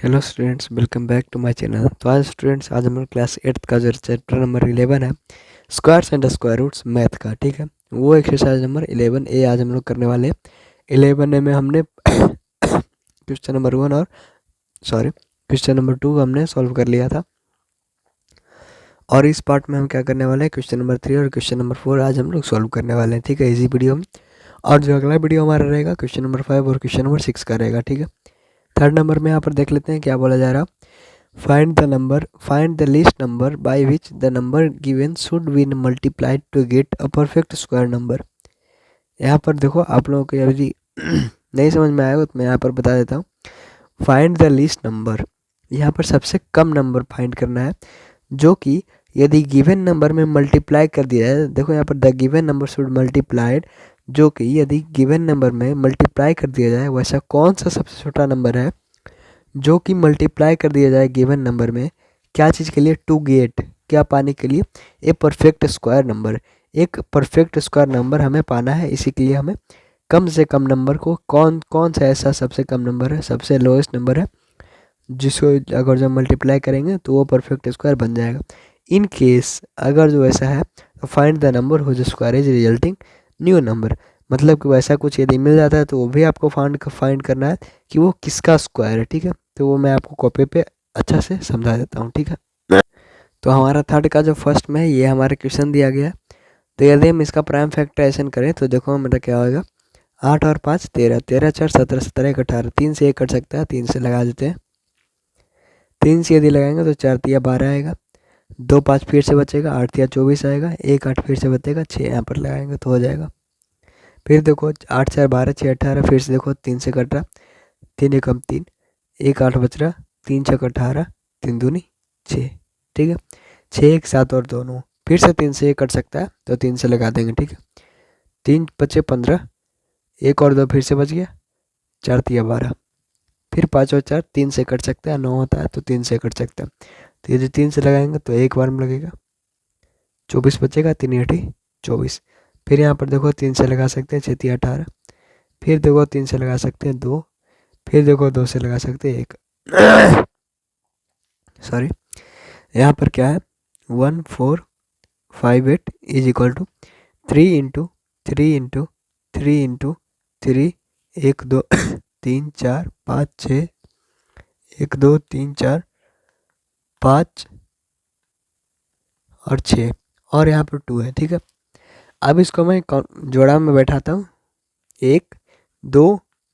Hello students, welcome back to my channel. तो आज students, आज हम लोग क्लास 8th का जो चैप्टर नंबर 11 है, squares and square roots math का, ठीक है, वो एक्सरसाइज नंबर 11A आज हम लोग करने वाले हैं। 11A में हमने क्वेश्चन नंबर 1 और क्वेश्चन नंबर 2 हमने सॉल्व कर लिया था। और इस पार्ट में हम क्या करने वाले हैं, क्वेश्चन नंबर 3 और क्वेश्चन नंबर 4 आज हम लोग सॉल्व करने वाले हैं, ठीक है, इजी वीडियो में। और जो अगला वीडियो हमारा रहेगा क्वेश्चन नंबर 5 और क्वेश्चन नंबर 6 का रहेगा, ठीक है। थर्ड नंबर में यहाँ पर देख लेते हैं क्या बोला जा रहा। Find the least number by which the number given should be multiplied to get a perfect square number। यहाँ पर देखो, आप लोगों को यदि नहीं समझ में आएगा तो मैं यहाँ पर बता देता हूँ। फाइंड द लीस्ट नंबर, यहाँ पर सबसे कम नंबर फाइंड करना है जो कि यदि गिवन नंबर में मल्टीप्लाई कर दिया है। देखो यहाँ पर the given number should multiplied, जो कि यदि गिवन नंबर में मल्टीप्लाई कर दिया जाए वैसा कौन सा सबसे छोटा नंबर है जो कि मल्टीप्लाई कर दिया जाए गिवन नंबर में, क्या चीज़ के लिए, टू गेट, क्या पाने के लिए, ए परफेक्ट स्क्वायर नंबर। एक परफेक्ट स्क्वायर नंबर हमें पाना है, इसी के लिए हमें कम से कम नंबर को, कौन कौन सा ऐसा सबसे कम नंबर है, सबसे लोएस्ट नंबर है जिसको अगर जब मल्टीप्लाई करेंगे तो वो परफेक्ट स्क्वायर बन जाएगा। इन केस अगर जो ऐसा है तो फाइंड द नंबर हो जो square is resulting new number, मतलब कि वैसा कुछ यदि मिल जाता है तो वो भी आपको फाइंड करना है कि वो किसका स्क्वायर है, ठीक है। तो वो मैं आपको कॉपी पे अच्छा से समझा देता हूँ, ठीक है। तो हमारा थर्ड का जो फर्स्ट में है, ये हमारा क्वेश्चन दिया गया है। तो यदि हम इसका प्राइम फैक्टराइजेशन करें तो देखो मेरा क्या होगा, 8 और 5 13, 13 4 17, 17 1 18, 3 से 1 कट सकता है, 3 से लगा देते हैं। 3 से यदि लगाएंगे तो 4 तिया 12 आएगा, 2 5 फिर से बचेगा, 8 तिया 24 आएगा, 1 8 फिर से बचेगा, 6 यहाँ पर लगाएंगे तो हो जाएगा। फिर देखो 8 4 12 6 18, फिर से देखो 3 से कट रहा, 3 एकम 3, 1 8 बच रहा, 3 6 18, 3 दूनी 6, ठीक है। 6 1 7 और 2 9, फिर से 3 से 1 कट सकता है तो 3 से लगा देंगे, ठीक है। 3 बचे 15, 1 और 2 फिर से बच गया, 4 तिया 12, फिर 5 और 4 3 से कट सकता है, 9 होता है तो 3 से कट सकता है। तो ये जो 3 से लगाएंगे तो एक बार में लगेगा, 24 बचेगा, 3 8 24। फिर यहाँ पर देखो 3 से लगा सकते हैं, 6 तिया 18, फिर देखो 3 से लगा सकते हैं 2, फिर देखो 2 से लगा सकते हैं 1 सॉरी। यहाँ पर क्या है, 1 4 5 8 is equal to 3 into 3 into 3 into 3, 1 2 3 4 5 6, 1 2 3 4 5 और 6, और यहाँ पर 2 है, ठीक है। अब इसको मैं जोड़ा में बैठाता हूँ, 1 2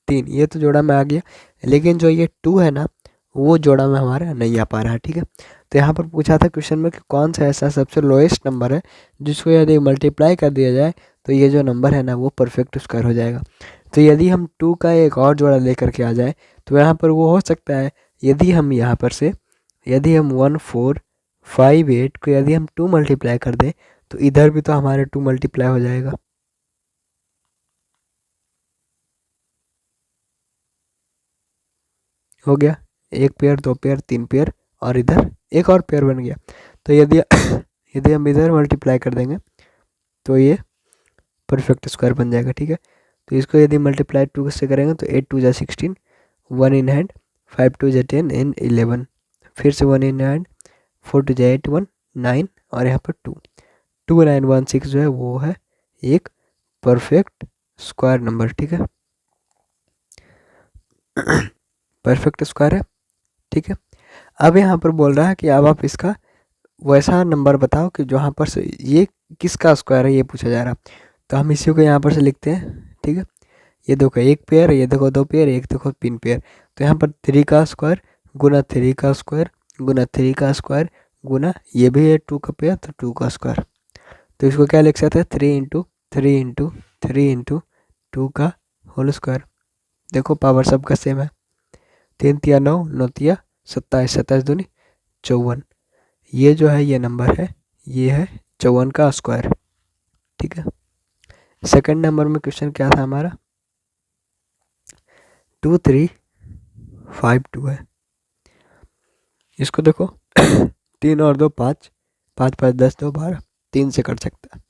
3, ये तो जोड़ा में आ गया, लेकिन जो ये 2 है ना वो जोड़ा में हमारा नहीं आ पा रहा है, ठीक है। तो यहाँ पर पूछा था क्वेश्चन में कि कौन सा ऐसा सबसे लोएस्ट नंबर है जिसको यदि मल्टीप्लाई कर दिया जाए तो ये जो नंबर है ना वो परफेक्ट स्क्वायर हो जाएगा। तो यदि हम 2 का एक और जोड़ा लेकर के आ जाए तो यहाँ पर वो हो सकता है, यदि हम यहाँ पर से, यदि हम 1 4 5 8 को यदि हम 2 मल्टीप्लाई कर दें तो इधर भी तो हमारे 2 मल्टीप्लाई हो जाएगा, हो गया, एक पेयर, 2 पेयर, 3 पेयर, और इधर एक और पेयर बन गया। तो यदि यदि हम इधर मल्टीप्लाई कर देंगे तो ये परफेक्ट स्क्वायर बन जाएगा, ठीक है। तो इसको यदि मल्टीप्लाई 2 से करेंगे तो 8 2 जा 16, 1 इन हैंड, 5 2 जा 10 एंड 11, फिर से 1 इन हैंड, 4 2 जा 8 1 9, और यहाँ पर 2 2 9 1 6 जो है वो है एक परफेक्ट स्क्वायर नंबर, ठीक है। परफेक्ट स्क्वायर है, ठीक है। अब यहाँ पर बोल रहा है कि अब आप इसका वैसा नंबर बताओ कि जहाँ पर से ये किसका स्क्वायर है, ये पूछा जा रहा। तो हम इसी को यहाँ पर से लिखते हैं, ठीक है। ये देखो एक पेयर, ये देखो 2 पेयर, एक देखो 3 पेयर। तो यहाँ पर 3 का स्क्वायर गुना 3 का स्क्वायर गुना 3 का स्क्वायर गुना ये भी है 2 का पेयर तो 2 का स्क्वायर। तो इसको क्या लिख सकते हैं, 3 इंटू 3 इंटू 3 इंटू 2 का होल स्क्वायर। देखो पावर सबका सेम है, 3 तिया 9, 9 तिया 27, 27 दूनी 54। ये जो है ये नंबर है, ये है 54 का स्क्वायर, ठीक है। सेकंड नंबर में क्वेश्चन क्या था हमारा, 2 3 5 2 है। इसको देखो 3 और 2 5, 5 5 10 2 12, 3 से कट सकता है,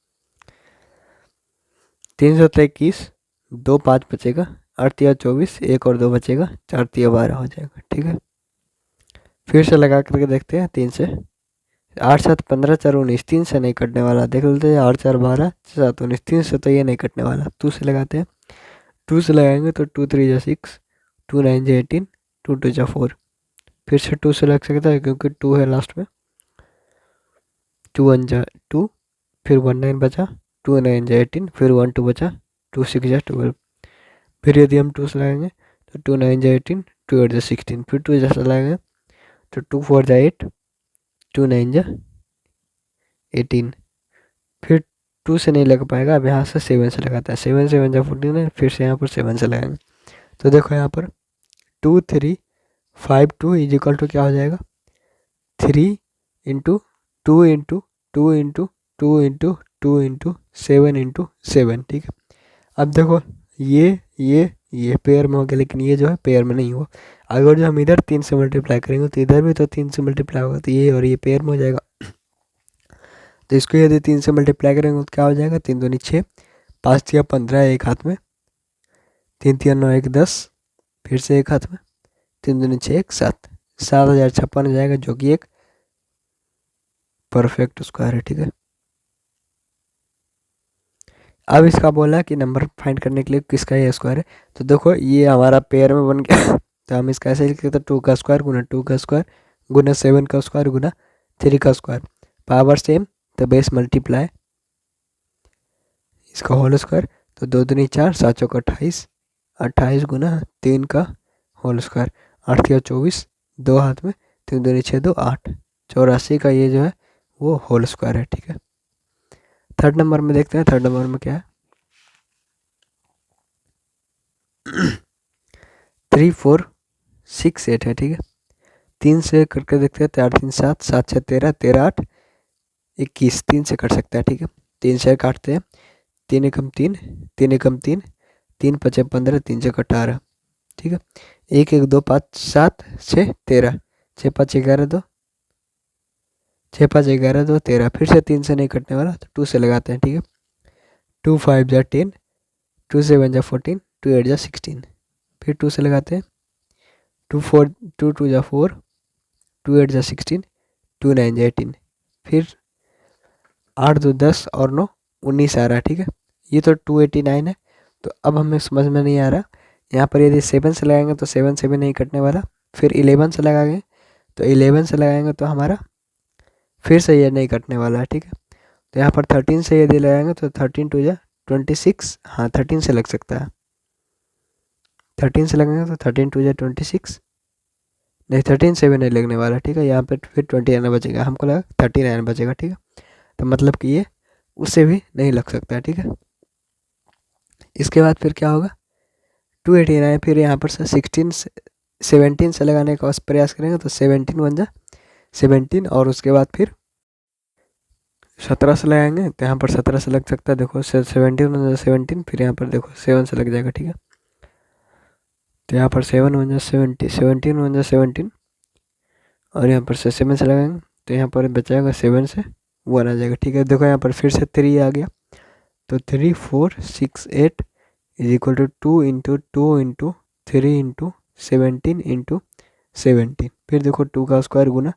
3 सौ 21, 2 5 बचेगा, 8 तिया 24, 1 और 2 बचेगा, 4 तिया 12 हो जाएगा, ठीक है। फिर से लगा करके देखते हैं 3 से 8 7 15 4 19 3 से नहीं कटने वाला, देख लेते हैं 8 4 12 7 19 3 से तो ये नहीं कटने वाला। 2 से लगाते हैं, 2 से लगाएंगे तो 2 3 जा 6, 2 9 जा 18, 2 2 जा 4। फिर से 2 से लग सकता है क्योंकि 2 है लास्ट में, 2 1 जा 2, फिर 1 9 बचा, 2 9 जा 18, फिर 1 2 बचा, 2 6 जा 12। फिर यदि हम 2 से लगाएंगे तो 2 9 जा 18, 2 8 जा 16, फिर 2 जैसा लगाएंगे तो 2 4 जा 8, 2 9 जा 18। फिर 2 से नहीं लग पाएगा, अब यहाँ से 7 से लगाता है, 7 7 जा 14 है, फिर से यहाँ पर 7 से लगाएंगे तो देखो यहाँ पर 2 3 5 2 इज इक्वल टू क्या हो जाएगा, 3 into 2 into 2 into 2 into 2 into 7 into 7। ठीक है, अब देखो ये पेयर में हो गया, लेकिन ये जो है पेयर में नहीं हुआ। अगर जो हम इधर 3 से मल्टीप्लाई करेंगे तो इधर भी तो 3 से मल्टीप्लाई होगा, तो ये और ये पेयर में हो जाएगा। तो इसको यदि 3 से मल्टीप्लाई करेंगे तो क्या हो जाएगा, 3 दूनी 6, 5 तिया 15 एक हाथ में, 3 तिया 9 1 10, फिर से एक हाथ में, 3 दूनी 6 1 7, 7056 हो जाएगा, जो कि एक परफेक्ट स्क्वायर है। ठीक है, अब इसका बोला कि नंबर फाइंड करने के लिए किसका ये स्क्वायर है, तो देखो ये हमारा पेयर में बन गया तो हम इसका ऐसे लिख सकते हैं 2 का स्क्वायर गुना 2 का स्क्वायर गुना 7 का स्क्वायर गुना 3 का स्क्वायर, पावर सेम तो बेस मल्टीप्लाई इसका होल स्क्वायर, तो 2 दूनी 4, 7 चौक 28, 28 गुना 3 का होल स्क्वायर, 8 तिया 24, 2 हाथ में, 3 दूनी 6 2 8, 84 का ये जो है वो होल स्क्वायर है। ठीक है, थर्ड नंबर में देखते हैं, थर्ड नंबर में क्या है 3 4 6 8 है। ठीक है, 3 से करके देखते हैं, 4 3 7, 7 6 13, 13 8 21, 3 से कट सकता है। ठीक है, 3 से काटते हैं, 3 एकम 3, 3 एकम 3, 3 5 15, 3 से 18। ठीक है, 1 1 2 5 7 6 13, 6 5 11 2, 6 5 11 2 13, फिर से 3 से नहीं कटने वाला तो 2 से लगाते हैं। ठीक है, 2 5 जा 10, 2 7 जा 14, 2 8 जा 16, फिर 2 से लगाते हैं, 2 4 2 2 जा 4, 2 8 जा 16, 2 9 जा 18, फिर 8 2 10 और 9 19 आ रहा है। ठीक है, ये तो 289 है, तो अब हमें समझ में नहीं आ रहा, यहाँ पर यदि 7 से लगाएंगे तो 7 से भी नहीं कटने वाला, फिर 11 से लगाएंगे तो 11 से लगाएंगे तो हमारा फिर से ये नहीं कटने वाला है। ठीक है, तो यहाँ पर 13 से यदि लगाएंगे तो 13 2 जा 26, हाँ 13 से लग सकता है, 13 से लगेंगे तो 13 2 जा 26, नहीं 13 से भी नहीं लगने वाला। ठीक है, यहाँ पे फिर 29 बचेगा, हमको लगा 39 बचेगा। ठीक है, तो मतलब कि ये उससे भी नहीं लग सकता है। ठीक है, इसके बाद फिर क्या होगा 289, फिर यहाँ पर से 16 से 17 से लगाने का प्रयास करेंगे तो 17 बन जा 17, और उसके बाद फिर 17 से लगाएंगे तो यहाँ पर 17 से लग सकता है, देखो 17 बन जा 17, फिर यहाँ पर देखो 7 से लग जाएगा। ठीक है, तो यहाँ पर 7 बन जा 17, 17 बन जा 17, और यहाँ पर से 7 से लगाएंगे तो यहाँ पर बचाएगा 7 से 1 आ जाएगा। ठीक है, देखो यहाँ पर फिर से 3 आ गया, तो 3 4 6 8 is equal to 2 into 2 into 3 into 17 into 17, फिर देखो 2 का स्क्वायर गुना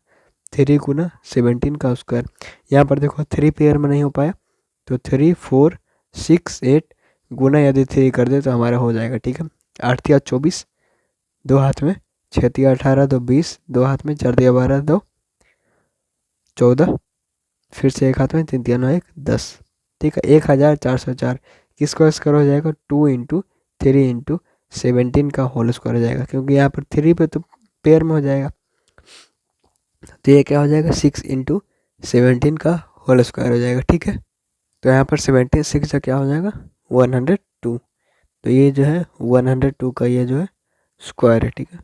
3 गुना 17 का स्क्वायर, यहाँ पर देखो 3 पेयर में नहीं हो पाया, तो 3 4 6 8 गुना यदि 3 कर दे तो हमारा हो जाएगा। ठीक है, 8 तिया 24, 2 हाथ में, 6 तिया 18 2 20, 2 हाथ में, 4 तिया 12 2 14, फिर से एक हाथ में, 3 तिया 9 1 10। ठीक है, 1404, किसको स्क्वायर हो जाएगा 2 इंटू 3 इंटू 17 का होल स्क्वायर हो जाएगा, क्योंकि यहाँ पर 3 पे तो पेयर में हो जाएगा, तो ये क्या हो जाएगा 6 इंटू 17 का होल स्क्वायर हो जाएगा। ठीक है, तो यहाँ पर 17 6 का क्या हो जाएगा 102, तो ये जो है 102 का ये जो है स्क्वायर है। ठीक है,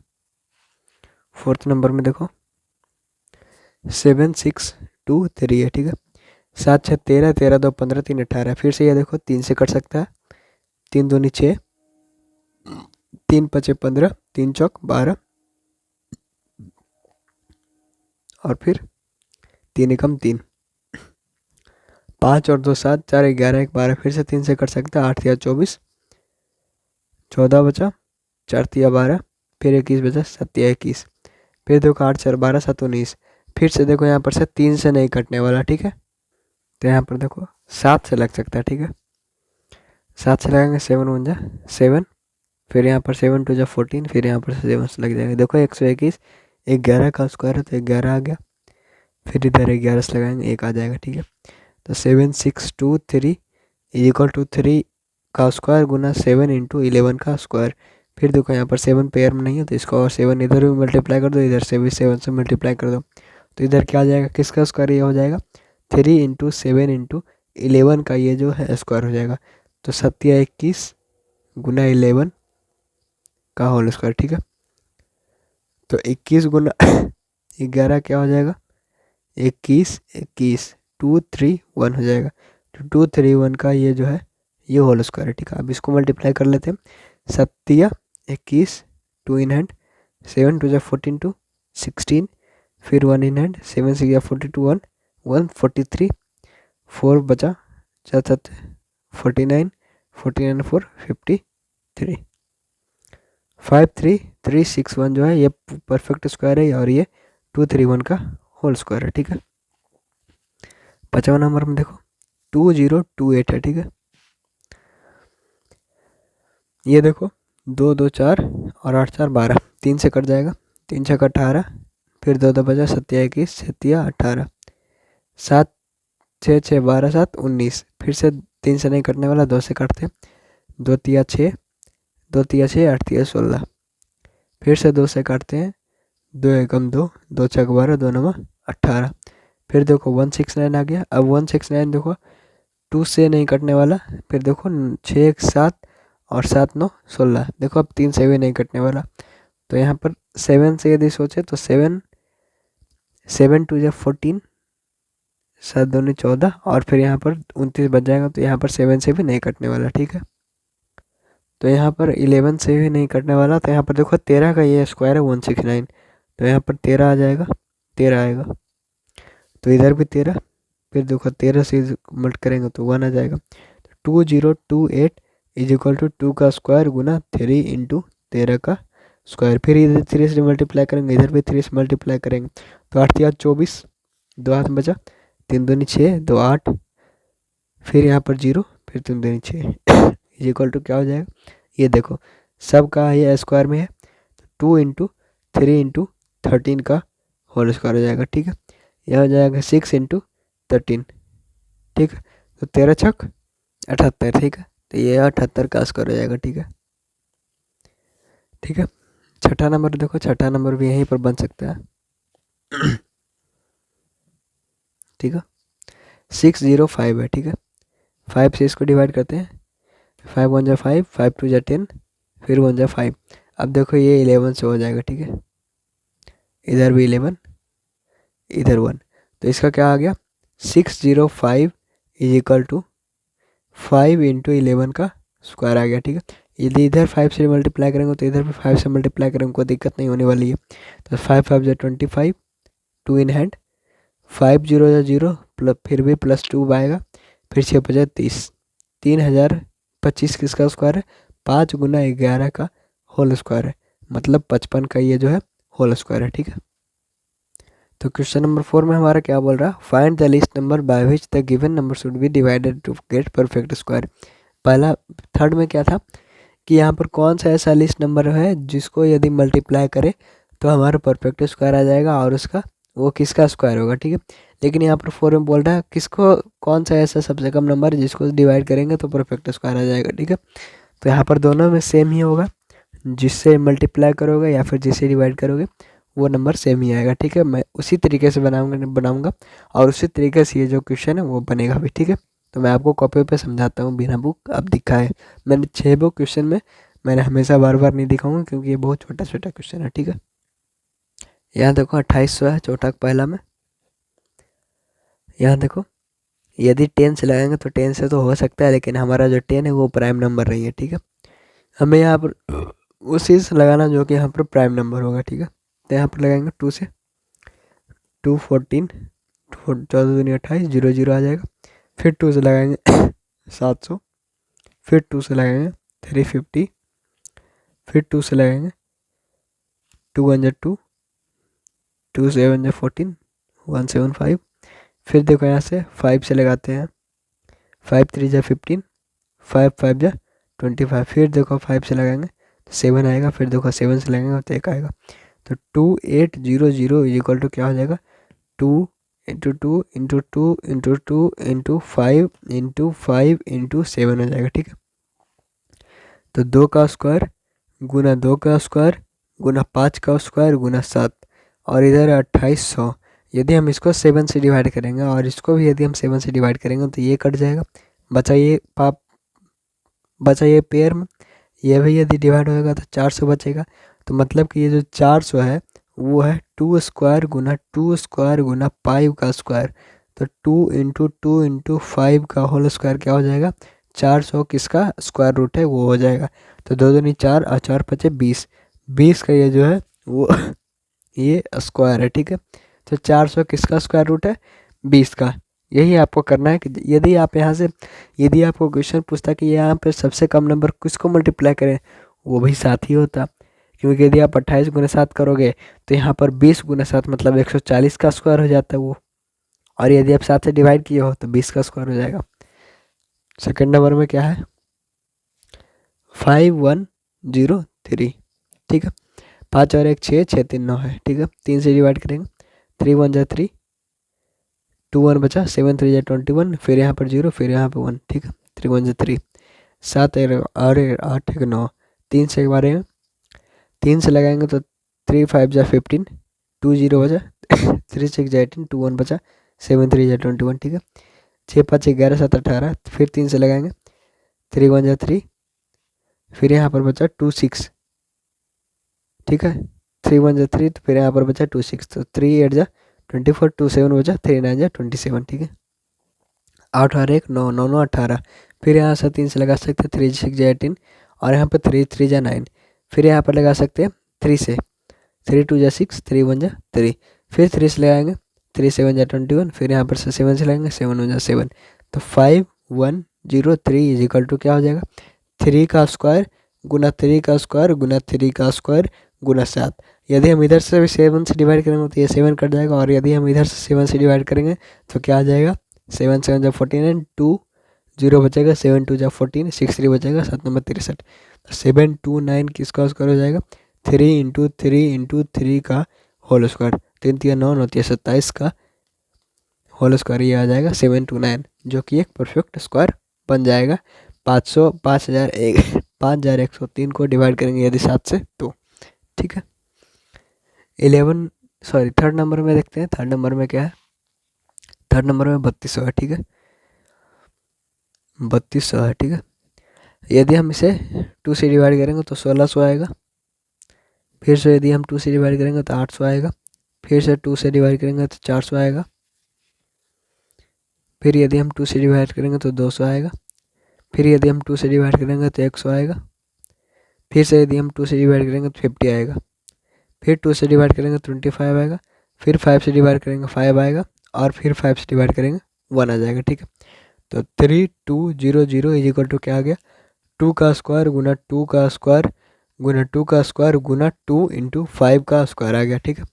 फोर्थ नंबर में देखो 7 6 2 3 है। ठीक है, 7 6 13, 13 2 15, 3 18, फिर से ये देखो 3 से कट सकता है, 3 दूनी 6, 3 5 15, 3 चौक 12, और फिर 3 एकम 3, 5 और 2 7, 4 11 1 12, फिर से 3 से कट सकता है, 8 या 24, 14 बचा, 4 तिया 12, फिर 21 बचा, 7 या 21, फिर देखो 8 4 12 7 19, फिर से देखो यहाँ पर से 3 से नहीं कटने वाला, ठीक है। तो यहाँ पर देखो 7 से लग सकता है, ठीक है। 7 से लगाएंगे, 7 1 जा 7, फिर यहाँ पर 7 2 जा 14, फिर यहाँ पर 7 से लग जाएगा। देखो 121, 11 का स्क्वायर है तो 11 आ गया, फिर इधर 11 से लगाएंगे, 1 आ जाएगा, ठीक है। तो 7 6 2 3 इज इक्वल टू 3 का स्क्वायर गुना 7 इंटू 11 का स्क्वायर। फिर देखो यहाँ पर 7 पेयर में नहीं है तो इसको और 7 इधर भी मल्टीप्लाई कर दो, इधर से भी 7 से मल्टीप्लाई कर दो, तो इधर क्या आ जाएगा, किसका स्क्वायर ये हो जाएगा, 3 इंटू 7 इंटू 11 का ये जो है स्क्वायर हो जाएगा। तो 21 गुना 11 का होल स्क्वायर, ठीक है। तो 21 गुना 11 क्या हो जाएगा, 21 21 2 3 1 हो जाएगा। तो 2 3 1 का ये जो है ये होल स्क्वायर है, ठीक है। अब इसको मल्टीप्लाई कर लेते हैं, 7 21 2 इन हैंड 7 2 जा 14 2 16, फिर 1 इन हैंड 7 6 जा 42 1 1 43, 4 बचा 4 7 49 49 4 53, 5 3 3 6 1 जो है ये परफेक्ट स्क्वायर है और ये 2 3 1 का होल स्क्वायर है, ठीक है। 55 नंबर में देखो 2028 है, ठीक है। ये देखो 2 2 4 और 8 4 12, 3 से कट जाएगा, 3 6 18, फिर 2 2 बचा 7 21 7 18, 7 6 6 12 7 19, फिर से 3 से नहीं कटने वाला, 2 से काटते, 2 3 6 2 3 6 8 3 16, फिर से 2 से काटते हैं, 2 एकम 2 2 6 12 2 9 18, फिर देखो 169 आ गया। अब 169 देखो 2 से नहीं कटने वाला, फिर देखो 6 7 और 7 9 16, देखो अब 3 से भी नहीं कटने वाला, तो यहाँ पर 7 से यदि सोचे तो 7 7 2 जा 14 7 2 14, और फिर यहाँ पर 29 बच जाएगा, तो यहाँ पर 7 से भी नहीं कटने वाला, ठीक है। तो यहाँ पर 11 से भी नहीं कटने वाला, तो यहाँ पर देखो 13 का ये स्क्वायर है 169, तो यहाँ पर 13 आ जाएगा, 13 आएगा, तो इधर भी 13, फिर देखो 13 से मल्ट करेंगे तो 1 आ जाएगा। 2028 इज इक्वल टू 2 का स्क्वायर गुना 3 इंटू 13 का स्क्वायर, फिर इधर 3 से मल्टीप्लाई करेंगे, इधर भी 3 से मल्टीप्लाई करेंगे, तो 8 3 24, 2 हाथ में बचा, 3 2 6 2 8, फिर यहाँ पर 0, फिर 3 2 6 इज इक्वल टू क्या हो जाएगा, ये देखो सब का ये स्क्वायर में है, 2 इंटू 3 इंटू 13 का होल स्क्वायर हो जाएगा, ठीक है। यह हो जाएगा 6 इंटू 13, ठीक है। तो 13 छक 78, ठीक है। तो ये 78 का स्क्वायर हो जाएगा, ठीक है, ठीक है। छठा नंबर देखो, छठा नंबर भी यहीं पर बन सकता है, ठीक है। 605 है, ठीक है। 5 से इसको डिवाइड करते हैं, 5 1 जा 5 5 2 जा 10, फिर 1 जा 5, अब देखो ये 11 से हो जाएगा, ठीक है। इधर भी 11, इधर 1, तो इसका क्या आ गया, 605 इज इक्वल टू 5 इंटू 11 का स्क्वायर आ गया, ठीक है। यदि इधर 5 से मल्टीप्लाई करेंगे तो इधर भी 5 से मल्टीप्लाई करेंगे, कोई दिक्कत नहीं होने वाली है। तो 5 5 जा 25, 2 इन हैंड 5 0 जा 0, प्लस फिर भी प्लस 2 आएगा, फिर 6 5 30, 3025 किसका स्क्वायर है, 5 गुना 11 का होल स्क्वायर है, मतलब 55 का ये जो है होल स्क्वायर है, ठीक है। तो क्वेश्चन नंबर 4 में हमारा क्या बोल रहा है, find the least number by which the given number should be divided to get perfect square. पहला थर्ड में क्या था कि यहाँ पर कौन सा ऐसा लिस्ट नंबर है जिसको यदि मल्टीप्लाई करे तो हमारा परफेक्ट स्क्वायर आ जाएगा और उसका वो किसका स्क्वायर होगा, ठीक है। लेकिन यहाँ पर 4 में बोल रहा है किसको, कौन सा ऐसा सबसे कम नंबर है जिसको डिवाइड करेंगे तो परफेक्ट स्क्वायर आ जाएगा, ठीक है। तो यहाँ पर दोनों में सेम ही होगा, जिससे मल्टीप्लाई करोगे या फिर जिससे डिवाइड करोगे वो नंबर सेम ही आएगा, ठीक है। मैं उसी तरीके से बनाऊंगा और उसी तरीके से ये जो क्वेश्चन है वो बनेगा भी, ठीक है। तो मैं आपको कॉपी पे समझाता हूँ बिना बुक अब दिखाए, मैंने 6 बुक क्वेश्चन में मैंने हमेशा बार बार नहीं दिखाऊंगा क्योंकि ये बहुत छोटा छोटा क्वेश्चन है, ठीक है। यहाँ देखो 2800 है चौथा पहला में, यहाँ देखो यदि 10 से लगाएंगे तो 10 से तो हो सकता है, लेकिन हमारा जो 10 है वो प्राइम नंबर नहीं है, ठीक है। हमें यहाँ पर उसी से लगाना जो कि यहाँ पर प्राइम नंबर होगा, ठीक है। तो यहाँ पर लगाएंगे 2 से 2 14, 14 दूनी 28, 0 0 आ जाएगा, फिर 2 से लगाएंगे 700, फिर 2 से लगाएंगे 350, फिर 2 से लगाएंगे 2 1 जा 2, 2 7 जा 14, 175। फिर देखो यहाँ से 5 से लगाते हैं, 5 3 जा 15, 5 5 जा 25। फिर देखो 5 से लगाएंगे तो 7 आएगा, फिर देखो 7 से लगाएंगे तो 1 आएगा। तो 2800 इक्वल टू क्या हो जाएगा, 2 into 2 into 2 into 2 into 5 into 5 into 7 हो जाएगा। ठीक है, तो 2 का स्क्वायर गुना 2 का स्क्वायर गुना 5 का स्क्वायर गुना 7, और इधर 2800। यदि हम इसको 7 से डिवाइड करेंगे और इसको भी यदि हम 7 से डिवाइड करेंगे तो ये कट जाएगा, बचा ये पेयर में, ये भी यदि डिवाइड होगा तो 400 बचेगा। तो मतलब कि ये जो 400 है वो है 2 स्क्वायर गुना 2 स्क्वायर गुना 5 का स्क्वायर। तो 2 इंटू 2 इंटू 5 का होल स्क्वायर क्या हो जाएगा, 400 किसका स्क्वायर रूट है वो हो जाएगा। तो 2 दूनी 4 और 4 5 20, 20 का ये जो है वो ये स्क्वायर है। ठीक है, तो 400 किसका स्क्वायर रूट है, 20 का। यही आपको करना है कि यदि आप यहाँ से, यदि आपको क्वेश्चन पूछता कि यहाँ पर सबसे कम नंबर किसको मल्टीप्लाई करें, वो भी 7 ही होता, क्योंकि यदि आप 28 गुना 7 करोगे तो यहाँ पर 20 गुना 7 मतलब 140 का स्क्वायर हो जाता है वो, और यदि आप 7 से डिवाइड किए हो तो 20 का स्क्वायर हो जाएगा। सेकंड नंबर में क्या है, 5103। ठीक है, 5 और 1 6, 6 3 9 है। ठीक है, 3 से डिवाइड करेंगे, 3 1 जा 3, 2 1 बचा, 7 3 जा 21, फिर यहाँ पर 0, फिर यहाँ पर 1। ठीक है, 3 1 जा 3, 7 और 8 1 9, 3 से 12, 3 से लगाएंगे तो 3 5 जा 15, 2 0 बचा, 3 6 जा 18, 2 1 बचा, 7 3 जा 21। ठीक है, 6 5 11 7 18, फिर 3 से लगाएंगे, 3 1 जा 3, फिर यहाँ पर बचा 2 6। ठीक है, 3 1 जा 3, तो फिर यहाँ पर बचा 2 6, तो 3 8 जा 24, 2 7 बचा, 3 9 जा 27। ठीक है, 8 और 1 9, 9 9 18, फिर यहाँ से 3 से लगा सकते हैं, 3 6 जा 18, और यहाँ पर 3 3 जा 9, फिर यहाँ पर लगा सकते हैं 3 से, 3 2 जा 6, 3 1 जा 3, फिर 3 से लगाएंगे, 3 7 जा 21, फिर यहाँ पर से 7 से लगाएंगे, 7 1 जा 7। तो 5103 इज इक्वल टू क्या हो जाएगा, 3 का स्क्वायर गुना 3 का स्क्वायर गुना 3 का स्क्वायर गुना 7। यदि हम इधर से भी 7 से डिवाइड करेंगे तो ये 7 कट जाएगा, और यदि हम इधर से 7 से डिवाइड करेंगे तो क्या आ जाएगा, 7 7 जा 49, 2 0 बचेगा, 7 2 जा 14, 6 3 बचेगा, 7 नंबर 63। 729 किसका स्क्वायर हो जाएगा, 3 इंटू 3 इंटू 3 का होल स्क्वायर, 3 3 9 9 27 का होल स्क्वायर, ये आ जाएगा 729, जो कि एक परफेक्ट स्क्वायर बन जाएगा। 5103 को डिवाइड करेंगे यदि 7 से तो। ठीक है, 3rd नंबर में देखते हैं। 3rd नंबर में क्या है, 3rd नंबर में 3200 है। ठीक है, 3200 है। ठीक है, यदि हम इसे 2 से डिवाइड करेंगे तो 1600 आएगा, फिर से यदि हम 2 से डिवाइड करेंगे तो 800 आएगा, फिर से 2 से डिवाइड करेंगे तो 400 आएगा, फिर यदि हम 2 से डिवाइड करेंगे तो 200 आएगा, फिर यदि हम 2 से डिवाइड करेंगे तो 100 आएगा, फिर से यदि हम 2 से डिवाइड करेंगे तो 50 आएगा, फिर 2 से डिवाइड करेंगे तो 25 आएगा, फिर 5 से डिवाइड करेंगे 5 आएगा, और फिर 5 से डिवाइड करेंगे 1 आ जाएगा। ठीक है, तो 3200 इज इक्वल टू क्या आ गया, 2 का स्क्वायर गुना 2 का स्क्वायर गुना 2 का स्क्वायर गुना 2 इंटू 5 का स्क्वायर आ गया। ठीक है,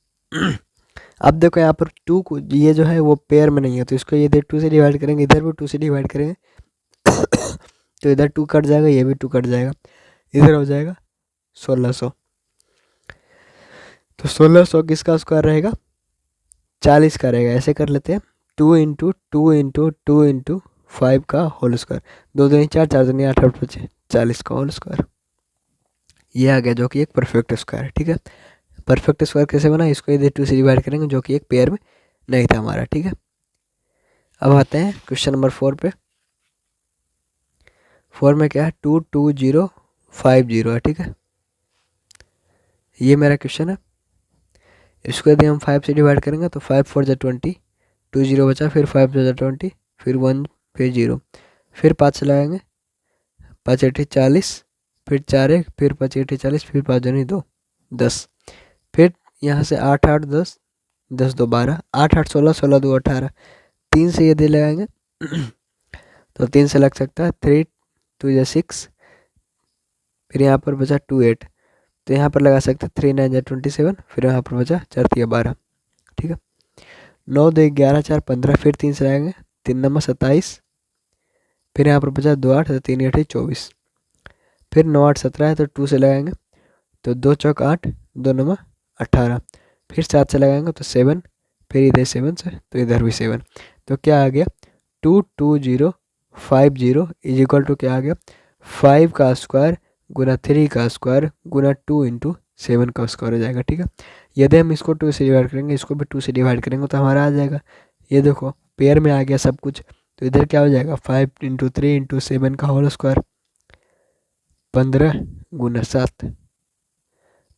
अब देखो यहाँ पर 2 को, ये जो है वो पेयर में नहीं है, तो इसको इधर 2 से डिवाइड करेंगे, इधर भी 2 से डिवाइड करेंगे तो इधर 2 कट जाएगा, ये भी 2 कट जाएगा, इधर हो जाएगा 1600। तो 1600 किसका स्क्वायर रहेगा, 40 का रहेगा। ऐसे कर लेते हैं, 2 इंटू 2 इंटू 2 इंटू 5 का होल स्क्वायर, 2 दूनी 4, 4 दूनी 8 8 बचे, 40 का होल स्क्वायर, ये आ गया, जो कि एक परफेक्ट स्क्वायर है। ठीक है, परफेक्ट स्क्वायर कैसे बना, इसको इधर 2 से डिवाइड करेंगे, जो कि एक पेयर में नहीं था हमारा। ठीक है, अब आते हैं क्वेश्चन नंबर 4 पे। 4 में क्या है, 22050 है। ठीक है, ये मेरा क्वेश्चन है। इसको यदि हम 5 से डिवाइड करेंगे तो 5 4 जा 20, 2 0 बचा, फिर 5 जा 20, फिर 1, फिर 0, फिर 5 से लगाएंगे, 5 8 40, फिर 4 1, फिर 5 8 40, फिर 5 2 2 10, फिर यहाँ से 8 8 10, 10 2 12, 8 8 16, 16 2 18, 3 से यदि लगाएंगे तो 3 से लग सकता है, 3 2 जा 6, फिर यहाँ पर बचा 2 8, तो यहाँ पर लगा सकते हैं 3 9 जा 27, फिर यहाँ पर बचा 4 3 12, ठीक है। 9 2 11 4 15, फिर 3 से लगाएंगे, 3 नंबर 27, फिर यहाँ पर बचा 2 8, तो 3 8 24, फिर 9 8 17 है तो 2 से लगाएंगे, तो 2 चौक 8, 2 नंबर 18, फिर 7 से लगाएंगे तो 7, फिर इधर 7 से तो इधर भी 7, तो क्या आ गया 2 2 0 5 0 इज इक्वल टू क्या आ गया 5 का स्क्वायर गुना 3 का स्क्वायर गुना 2 इंटू 7 का स्क्वायर हो जाएगा। ठीक है, यदि हम इसको 2 से डिवाइड करेंगे, इसको भी 2 से डिवाइड करेंगे तो हमारा आ जाएगा, ये देखो पेयर में आ गया सब कुछ, तो इधर क्या हो जाएगा 5 इंटू 3 इंटू 7 का होल स्क्वायर, 15 गुना 7,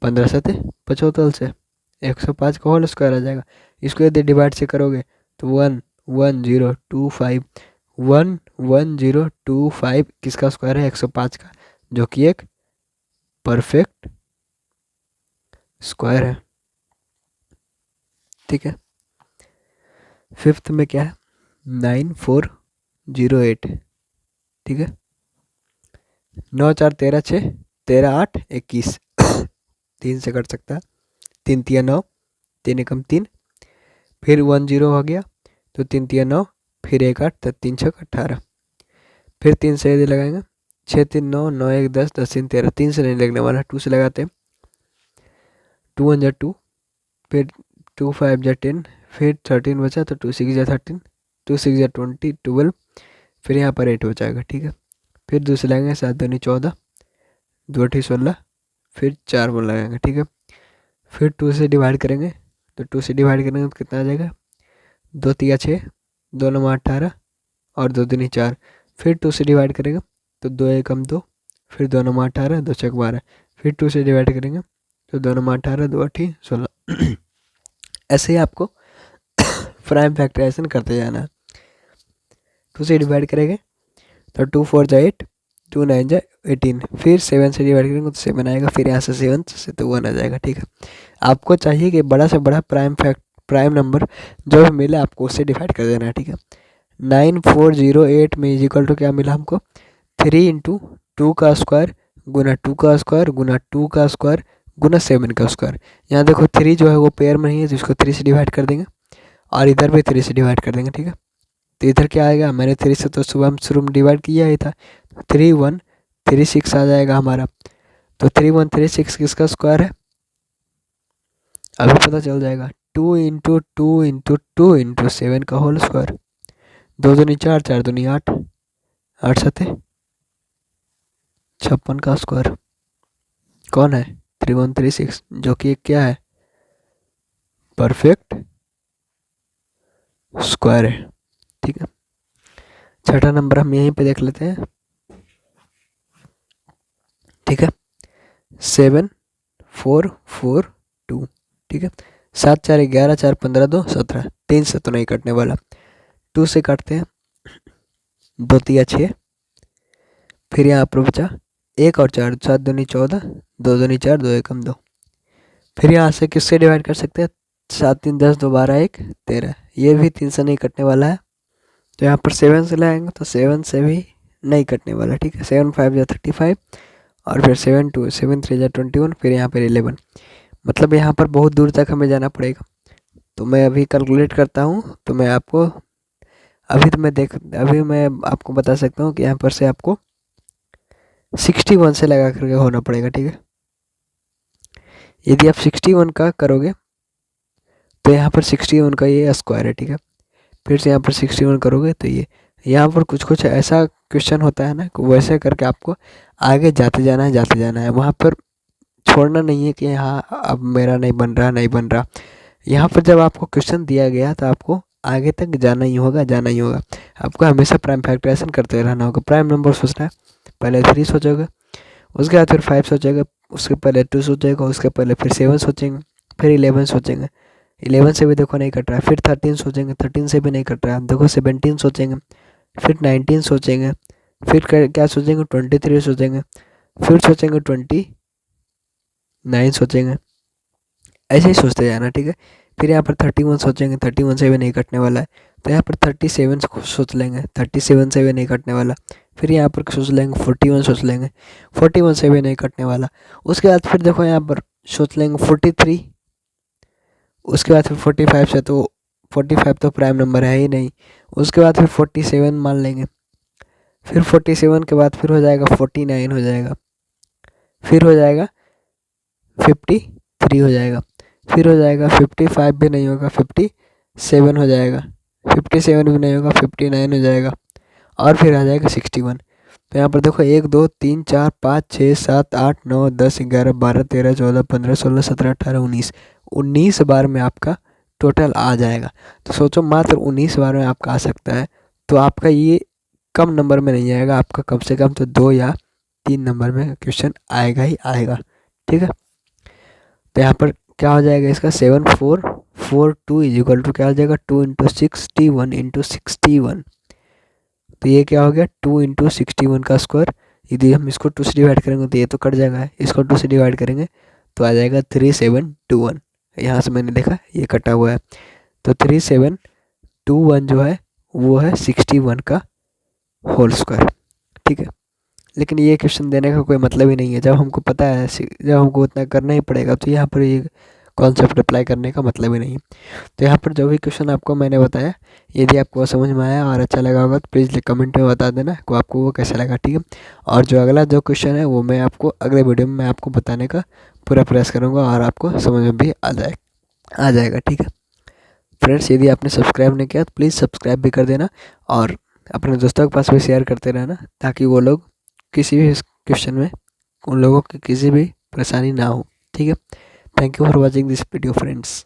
15 7 75 से 105 का होल स्क्वायर आ जाएगा। इसको यदि डिवाइड से करोगे तो 1 1 0 2 5, 1 1 0 2 5 किसका स्क्वायर है 105 का, जो कि एक परफेक्ट स्क्वायर है। ठीक है, फिफ्थ में क्या है 9408। ठीक है, 9 4 13 6 13 8 21, 3 से कट सकता है, 3 3 9, 3 एकम 3, फिर 1 0 हो गया तो 3 3 9, फिर 1 8, तो 3 6 18, फिर 3 से यदि लगाएंगे 6 3 9 9 1 10 10 3 13, 3 से नहीं लगने वाला, 2 से लगाते हैं, 2 1 जा 2, फिर 2 5 जा 10, फिर 13 बचा तो 2 6 जा 13, 2 6 जा 20 12, फिर यहाँ पर 8 हो जाएगा। ठीक है, फिर दूसरे लगाएंगे 7 2 14, 2 8 16, फिर 4 वो लगाएंगे। ठीक है, फिर 2 से डिवाइड करेंगे, तो 2 से डिवाइड करेंगे तो कितना आ जाएगा 2 3 6, 2 9 18 और 2 2 4, फिर 2 से डिवाइड करेंगे तो 2 1 2, फिर 2 9 18, 2 6 12, फिर 2 से डिवाइड करेंगे तो 2 9 18, 2 8 16। ऐसे ही आपको प्राइम फैक्टराइजेशन करते जाना है। 2 से डिवाइड करेंगे तो 2 4 जा 8, 2 9 जा 18, फिर 7 से डिवाइड करेंगे तो 7 आएगा, फिर यहाँ से 7 से तो 1 आ जाएगा। ठीक है, आपको चाहिए कि बड़ा से बड़ा प्राइम नंबर जो भी मिले आपको उससे डिवाइड कर देना है। ठीक है, 9408 में इज इक्वल टू क्या मिला हमको 3 इंटू 2 का स्क्वायर गुना 2 का स्क्वायर गुना 2 का स्क्वायर गुना 7 का स्क्वायर। यहाँ देखो 3 जो है वो पेयर में नहीं है, तो इसको 3 से डिवाइड कर देंगे और इधर भी 3 से डिवाइड कर देंगे। ठीक है, तो इधर क्या आएगा, मैंने 3 से तो सुबह हम शुरू में डिवाइड किया ही था, 3 1 3 6 आ जाएगा हमारा, तो 3 1 3 6 किसका स्क्वायर है अभी पता चल जाएगा, 2 इंटू 2 इंटू 2 इंटू 7 का होल स्क्वायर, 2 दूनी 4 4 दूनी 8, 8 7 56 का स्क्वायर कौन है 3136, जो कि क्या है परफेक्ट स्क्वायर है। ठीक है, छठा नंबर हम यहीं पे देख लेते हैं। ठीक है, 7 4 4 2। ठीक है, 7 4 11 4 15 2 17, 3 से तो नहीं कटने वाला, 2 से काटते हैं, 2 3 6, फिर यहाँ पर बचा 1 और 4, 7 दूनी 14, 2 दूनी 4, 2 1 2, फिर यहाँ से किससे डिवाइड कर सकते हैं 7 3 10 2 12 1 13, ये भी 3 से नहीं कटने वाला है, तो यहाँ पर 7 से लाएंगे तो 7 से भी नहीं कटने वाला। ठीक है, 7 5 जा 35 और फिर 7 2 7 3 जा 21, फिर यहाँ पर 11, मतलब यहाँ पर बहुत दूर तक हमें जाना पड़ेगा। तो मैं अभी कैलकुलेट करता हूँ, तो मैं आपको अभी मैं आपको बता सकता हूँ कि यहाँ पर से आपको 61 से लगा करके होना पड़ेगा। ठीक है, यदि आप 61 का करोगे तो यहाँ पर 61 का ये स्क्वायर है। ठीक है, फिर से यहाँ पर 61 करोगे तो ये यहाँ पर कुछ ऐसा क्वेश्चन होता है ना, वैसे करके आपको आगे जाते जाना है, वहाँ पर छोड़ना नहीं है कि हाँ अब मेरा नहीं बन रहा। यहाँ पर जब आपको क्वेश्चन दिया गया तो आपको आगे तक जाना ही होगा। आपको हमेशा प्राइम फैक्टराइजेशन करते रहना होगा। प्राइम नंबर सोचना है, पहले 3 सोचोगे, उसके बाद फिर 5 सोचेगा, उसके पहले 2 सोचेगा, उसके पहले फिर 7 सोचेंगे, फिर 11 सोचेंगे, 11 से भी देखो नहीं कट रहा है, फिर 13 सोचेंगे, 13 से भी नहीं कट रहा है, देखो 17 सोचेंगे, फिर 19 सोचेंगे, फिर क्या सोचेंगे 23 सोचेंगे, फिर सोचेंगे 29 सोचेंगे, ऐसे ही सोचते जाना। ठीक है, फिर यहाँ पर 31 सोचेंगे, 31 से भी नहीं कटने वाला है, तो यहाँ पर 37 सोच लेंगे, 37 से भी नहीं कटने वाला, फिर यहाँ पर सोच लेंगे 41 सोच लेंगे, 41 से भी नहीं कटने वाला, उसके बाद फिर देखो यहाँ पर सोच लेंगे 43, उसके बाद फिर 45 से तो 45 तो प्राइम नंबर है ही नहीं। उसके बाद फिर 47 मान लेंगे, फिर 47 के बाद फिर हो जाएगा 49 हो जाएगा, फिर हो जाएगा 53 हो जाएगा, फिर हो जाएगा 55 भी नहीं होगा 57 हो जाएगा, 57 भी नहीं होगा 59 हो जाएगा, और फिर आ जाएगा 61। तो यहाँ पर देखो 1 2 3 4 5 6 7 8 9 10 11 12 13 14 15 16 17 18 19, 19 बार में आपका टोटल आ जाएगा। तो सोचो मात्र 19 बार में आपका आ सकता है, तो आपका ये कम नंबर में नहीं आएगा, आपका कम से कम तो 2 या 3 नंबर में क्वेश्चन आएगा ही आएगा। ठीक है, तो यहाँ पर क्या हो जाएगा इसका 7442 इज इक्वल टू क्या हो जाएगा 2 इंटू 61 इंटू 61। तो ये क्या हो गया 2 इंटू 61 का स्क्वायर। यदि हम इसको 2 से डिवाइड करेंगे तो ये तो कट जाएगा, इसको 2 से डिवाइड करेंगे तो आ जाएगा 3721। यहाँ से मैंने देखा ये कटा हुआ है, तो 3721 जो है वो है 61 का होल स्क्वायर। ठीक है, लेकिन ये क्वेश्चन देने का कोई मतलब ही नहीं है, जब हमको पता है, जब हमको उतना करना ही पड़ेगा, तो यहाँ पर ये कॉन्सेप्ट अप्लाई करने का मतलब ही नहीं है। तो यहाँ पर जो भी क्वेश्चन आपको मैंने बताया, यदि आपको समझ में आया और अच्छा लगा होगा तो प्लीज़ कमेंट में बता देना कि आपको वो कैसा लगा। ठीक है, और जो अगला जो क्वेश्चन है वो मैं आपको अगले वीडियो में मैं आपको बताने का पूरा प्रयास करूँगा और आपको समझ में भी आ जाएगा। ठीक है फ्रेंड्स, यदि आपने सब्सक्राइब नहीं किया तो प्लीज़ सब्सक्राइब भी कर देना और अपने दोस्तों के पास भी शेयर करते रहना, ताकि वो लोग किसी भी क्वेश्चन में उन लोगों की किसी भी परेशानी ना हो। ठीक है, thank you for watching this video friends.